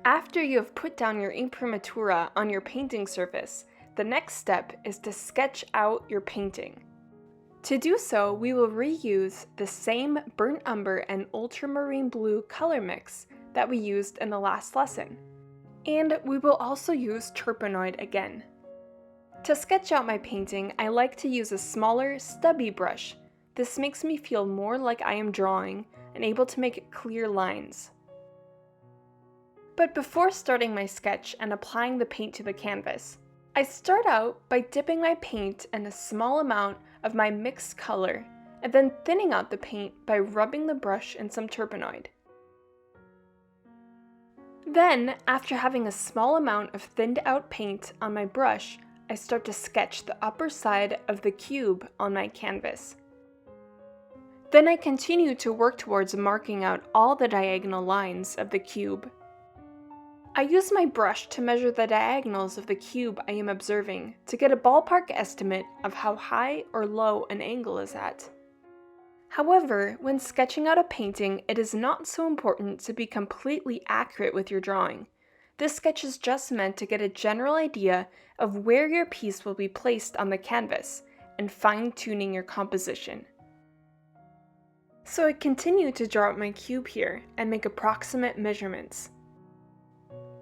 After you have put down your imprimatura on your painting surface, the next step is to sketch out your painting. To do so, we will reuse the same burnt umber and ultramarine blue color mix that we used in the last lesson. And we will also use turpenoid again. To sketch out my painting, I like to use a smaller, stubby brush. This makes me feel more like I am drawing and able to make clear lines. But before starting my sketch and applying the paint to the canvas, I start out by dipping my paint in a small amount of my mixed color and then thinning out the paint by rubbing the brush in some turpenoid. Then, after having a small amount of thinned out paint on my brush, I start to sketch the upper side of the cube on my canvas. Then I continue to work towards marking out all the diagonal lines of the cube. I use my brush to measure the diagonals of the cube I am observing to get a ballpark estimate of how high or low an angle is at. However, when sketching out a painting, it is not so important to be completely accurate with your drawing. This sketch is just meant to get a general idea of where your piece will be placed on the canvas and fine-tuning your composition. So I continue to draw out my cube here and make approximate measurements.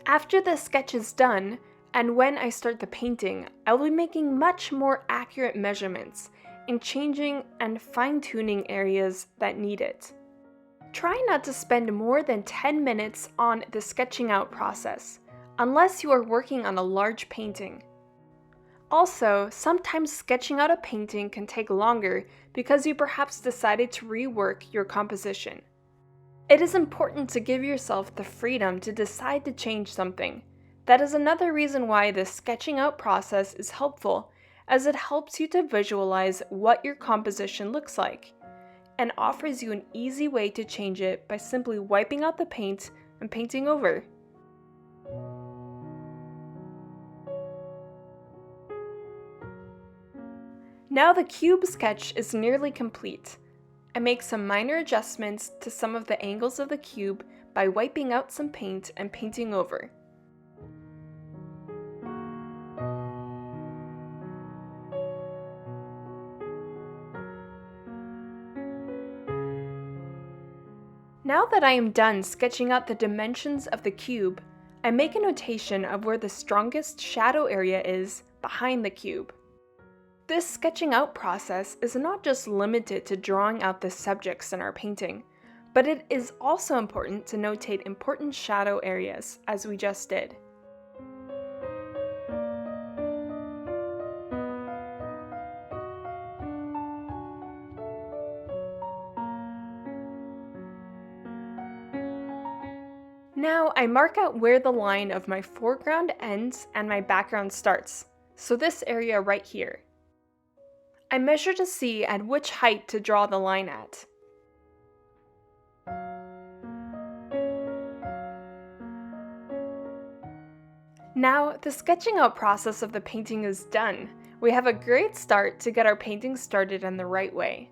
After the sketch is done, and when I start the painting, I will be making much more accurate measurements and changing and fine-tuning areas that need it. Try not to spend more than 10 minutes on the sketching out process, unless you are working on a large painting. Also, sometimes sketching out a painting can take longer because you perhaps decided to rework your composition. It is important to give yourself the freedom to decide to change something. That is another reason why the sketching out process is helpful, as it helps you to visualize what your composition looks like, and offers you an easy way to change it by simply wiping out the paint and painting over. Now the cube sketch is nearly complete. I make some minor adjustments to some of the angles of the cube by wiping out some paint and painting over. Now that I am done sketching out the dimensions of the cube, I make a notation of where the strongest shadow area is behind the cube. This sketching out process is not just limited to drawing out the subjects in our painting, but it is also important to notate important shadow areas, as we just did. Now I mark out where the line of my foreground ends and my background starts, so this area right here. I measure to see at which height to draw the line at. Now, the sketching out process of the painting is done. We have a great start to get our painting started in the right way.